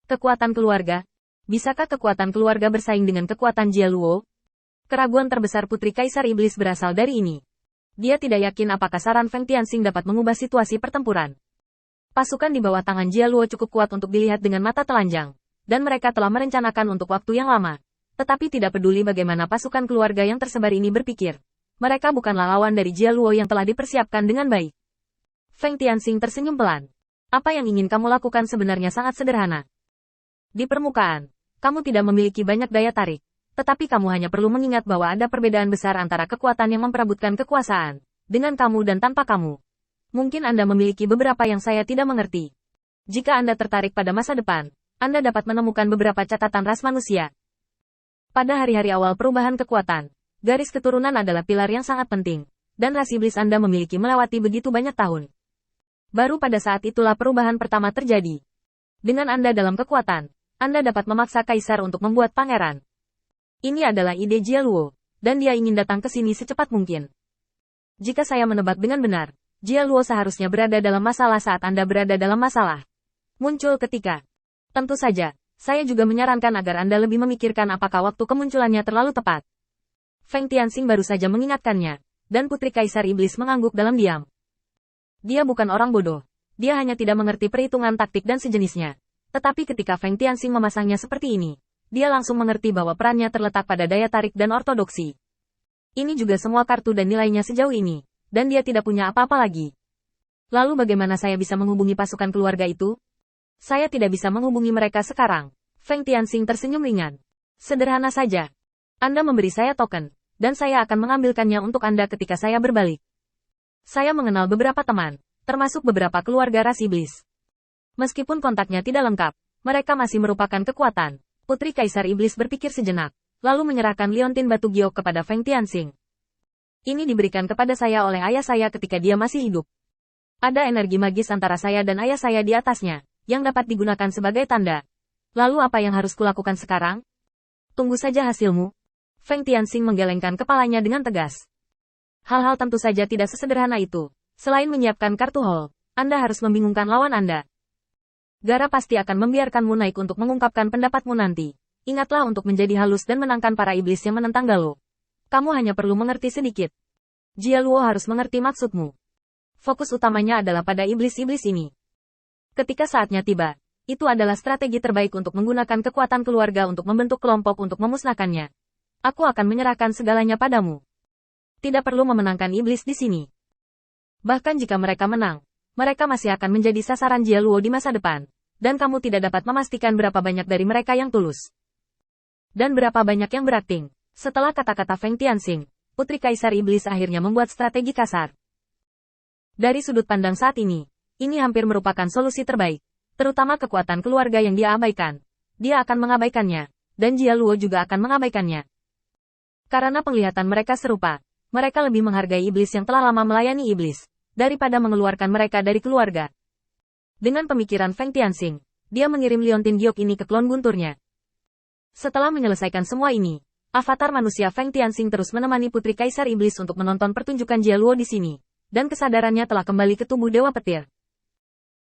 Kekuatan keluarga. Bisakah kekuatan keluarga bersaing dengan kekuatan Jia Luo? Keraguan terbesar Putri Kaisar Iblis berasal dari ini. Dia tidak yakin apakah saran Feng Tianxing dapat mengubah situasi pertempuran. Pasukan di bawah tangan Jia Luo cukup kuat untuk dilihat dengan mata telanjang, dan mereka telah merencanakan untuk waktu yang lama. Tetapi tidak peduli bagaimana pasukan keluarga yang tersebar ini berpikir. Mereka bukanlah lawan dari Jia Luo yang telah dipersiapkan dengan baik. Feng Tianxing tersenyum pelan. Apa yang ingin kamu lakukan sebenarnya sangat sederhana. Di permukaan, kamu tidak memiliki banyak daya tarik, tetapi kamu hanya perlu mengingat bahwa ada perbedaan besar antara kekuatan yang memperebutkan kekuasaan, dengan kamu dan tanpa kamu. Mungkin Anda memiliki beberapa yang saya tidak mengerti. Jika Anda tertarik pada masa depan, Anda dapat menemukan beberapa catatan ras manusia. Pada hari-hari awal perubahan kekuatan, garis keturunan adalah pilar yang sangat penting, dan ras iblis Anda memiliki melewati begitu banyak tahun. Baru pada saat itulah perubahan pertama terjadi. Dengan Anda dalam kekuatan, Anda dapat memaksa kaisar untuk membuat pangeran. Ini adalah ide Jia Luo, dan dia ingin datang ke sini secepat mungkin. Jika saya menebak dengan benar, Jia Luo seharusnya berada dalam masalah saat Anda berada dalam masalah. Muncul ketika. Tentu saja, saya juga menyarankan agar Anda lebih memikirkan apakah waktu kemunculannya terlalu tepat. Feng Tianxing baru saja mengingatkannya, dan Putri Kaisar Iblis mengangguk dalam diam. Dia bukan orang bodoh. Dia hanya tidak mengerti perhitungan taktik dan sejenisnya. Tetapi ketika Feng Tianxing memasangnya seperti ini, dia langsung mengerti bahwa perannya terletak pada daya tarik dan ortodoksi. Ini juga semua kartu dan nilainya sejauh ini, dan dia tidak punya apa-apa lagi. Lalu bagaimana saya bisa menghubungi pasukan keluarga itu? Saya tidak bisa menghubungi mereka sekarang. Feng Tianxing tersenyum ringan. Sederhana saja. Anda memberi saya token, dan saya akan mengambilkannya untuk Anda ketika saya berbalik. Saya mengenal beberapa teman, termasuk beberapa keluarga ras iblis. Meskipun kontaknya tidak lengkap, mereka masih merupakan kekuatan. Putri Kaisar Iblis berpikir sejenak, lalu menyerahkan liontin batu giok kepada Feng Tianxing. Ini diberikan kepada saya oleh ayah saya ketika dia masih hidup. Ada energi magis antara saya dan ayah saya di atasnya, yang dapat digunakan sebagai tanda. Lalu apa yang harus kulakukan sekarang? Tunggu saja hasilmu. Feng Tianxing menggelengkan kepalanya dengan tegas. Hal-hal tentu saja tidak sesederhana itu. Selain menyiapkan kartu hall, Anda harus membingungkan lawan Anda. Gara pasti akan membiarkanmu naik untuk mengungkapkan pendapatmu nanti. Ingatlah untuk menjadi halus dan menangkan para iblis yang menentang Galo. Kamu hanya perlu mengerti sedikit. Jia Luo harus mengerti maksudmu. Fokus utamanya adalah pada iblis-iblis ini. Ketika saatnya tiba, itu adalah strategi terbaik untuk menggunakan kekuatan keluarga untuk membentuk kelompok untuk memusnahkannya. Aku akan menyerahkan segalanya padamu. Tidak perlu memenangkan iblis di sini. Bahkan jika mereka menang, mereka masih akan menjadi sasaran Jia Luo di masa depan, dan kamu tidak dapat memastikan berapa banyak dari mereka yang tulus. Dan berapa banyak yang berakting. Setelah kata-kata Feng Tianxing, Putri Kaisar Iblis akhirnya membuat strategi kasar. Dari sudut pandang saat ini hampir merupakan solusi terbaik, terutama kekuatan keluarga yang dia abaikan. Dia akan mengabaikannya, dan Jia Luo juga akan mengabaikannya. Karena penglihatan mereka serupa, mereka lebih menghargai iblis yang telah lama melayani iblis, daripada mengeluarkan mereka dari keluarga. Dengan pemikiran Feng Tianxing, dia mengirim liontin giok ini ke klon gunturnya. Setelah menyelesaikan semua ini, avatar manusia Feng Tianxing terus menemani Putri Kaisar Iblis untuk menonton pertunjukan Jia Luo di sini, dan kesadarannya telah kembali ke tubuh Dewa Petir.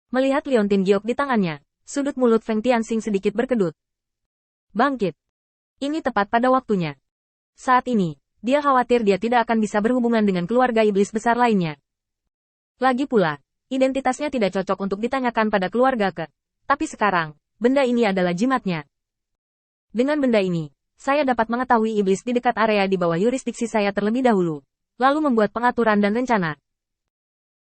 Melihat liontin giok di tangannya, sudut mulut Feng Tianxing sedikit berkedut. Bangkit. Ini tepat pada waktunya. Saat ini, dia khawatir dia tidak akan bisa berhubungan dengan keluarga iblis besar lainnya. Lagi pula, identitasnya tidak cocok untuk ditanyakan pada keluarga ke. Tapi sekarang, benda ini adalah jimatnya. Dengan benda ini, saya dapat mengetahui iblis di dekat area di bawah yurisdiksi saya terlebih dahulu, lalu membuat pengaturan dan rencana.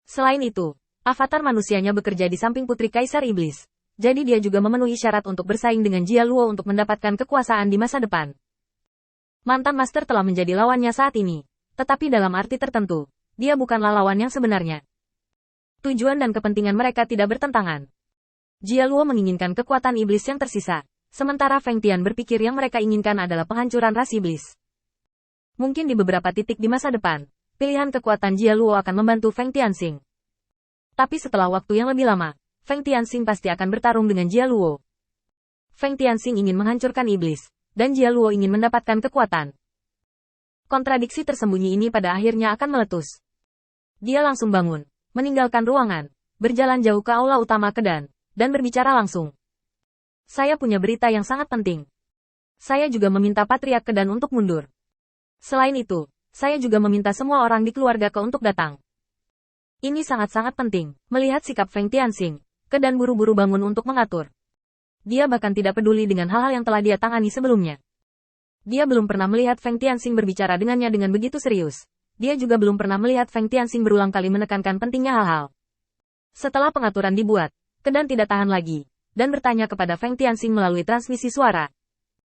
Selain itu, avatar manusianya bekerja di samping Putri Kaisar Iblis, jadi dia juga memenuhi syarat untuk bersaing dengan Jia Luo untuk mendapatkan kekuasaan di masa depan. Mantan Master telah menjadi lawannya saat ini, tetapi dalam arti tertentu, dia bukanlah lawan yang sebenarnya. Tujuan dan kepentingan mereka tidak bertentangan. Jia Luo menginginkan kekuatan iblis yang tersisa, sementara Feng Tian berpikir yang mereka inginkan adalah penghancuran ras iblis. Mungkin di beberapa titik di masa depan, pilihan kekuatan Jia Luo akan membantu Feng Tianxing. Tapi setelah waktu yang lebih lama, Feng Tianxing pasti akan bertarung dengan Jia Luo. Feng Tianxing ingin menghancurkan iblis, dan Jia Luo ingin mendapatkan kekuatan. Kontradiksi tersembunyi ini pada akhirnya akan meletus. Dia langsung bangun, meninggalkan ruangan, berjalan jauh ke aula utama Kedan, dan berbicara langsung. Saya punya berita yang sangat penting. Saya juga meminta Patriark Kedan untuk mundur. Selain itu, saya juga meminta semua orang di keluarga Ke untuk datang. Ini sangat-sangat penting. Melihat sikap Feng Tianxing, Kedan buru-buru bangun untuk mengatur. Dia bahkan tidak peduli dengan hal-hal yang telah dia tangani sebelumnya. Dia belum pernah melihat Feng Tianxing berbicara dengannya dengan begitu serius. Dia juga belum pernah melihat Feng Tianxing berulang kali menekankan pentingnya hal-hal. Setelah pengaturan dibuat, Kedan tidak tahan lagi, dan bertanya kepada Feng Tianxing melalui transmisi suara.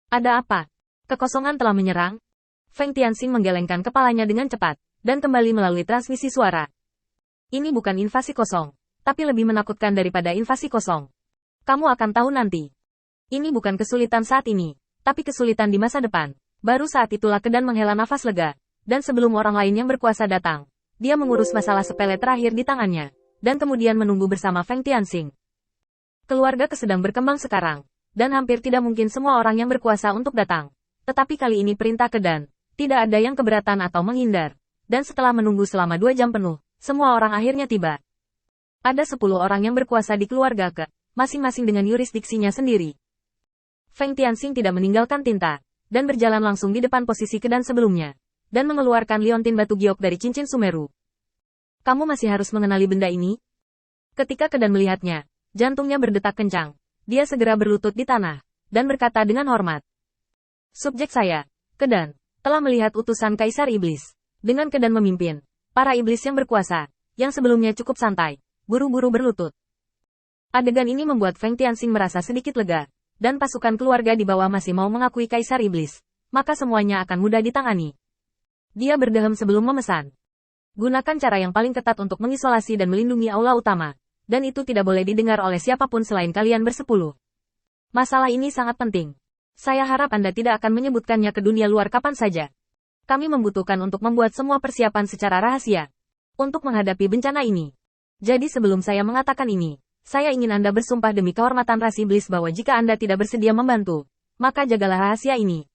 Ada apa? Kekosongan telah menyerang? Feng Tianxing menggelengkan kepalanya dengan cepat, dan kembali melalui transmisi suara. Ini bukan invasi kosong, tapi lebih menakutkan daripada invasi kosong. Kamu akan tahu nanti. Ini bukan kesulitan saat ini, tapi kesulitan di masa depan. Baru saat itulah Kedan menghela nafas lega, dan sebelum orang lain yang berkuasa datang, dia mengurus masalah sepele terakhir di tangannya, dan kemudian menunggu bersama Feng Tianxing. Keluarga Ke sedang berkembang sekarang, dan hampir tidak mungkin semua orang yang berkuasa untuk datang. Tetapi kali ini perintah Kedan, tidak ada yang keberatan atau menghindar. Dan setelah menunggu selama 2 jam penuh, semua orang akhirnya tiba. Ada 10 orang yang berkuasa di keluarga Ke, masing-masing dengan yurisdiksinya sendiri. Feng Tianxing tidak meninggalkan tinta, dan berjalan langsung di depan posisi Kedan sebelumnya, dan mengeluarkan liontin batu giok dari cincin Sumeru. Kamu masih harus mengenali benda ini? Ketika Kedan melihatnya, jantungnya berdetak kencang. Dia segera berlutut di tanah, dan berkata dengan hormat. Subjek saya, Kedan, telah melihat utusan Kaisar Iblis. Dengan Kedan memimpin, para iblis yang berkuasa, yang sebelumnya cukup santai, buru-buru berlutut. Adegan ini membuat Feng Tianxing merasa sedikit lega, dan pasukan keluarga di bawah masih mau mengakui Kaisar Iblis, maka semuanya akan mudah ditangani. Dia berdehem sebelum memesan. Gunakan cara yang paling ketat untuk mengisolasi dan melindungi aula utama, dan itu tidak boleh didengar oleh siapapun selain kalian bersepuluh. Masalah ini sangat penting. Saya harap Anda tidak akan menyebutkannya ke dunia luar kapan saja. Kami membutuhkan untuk membuat semua persiapan secara rahasia, untuk menghadapi bencana ini. Jadi sebelum saya mengatakan ini, saya ingin Anda bersumpah demi kehormatan ras iblis bahwa jika Anda tidak bersedia membantu, maka jagalah rahasia ini.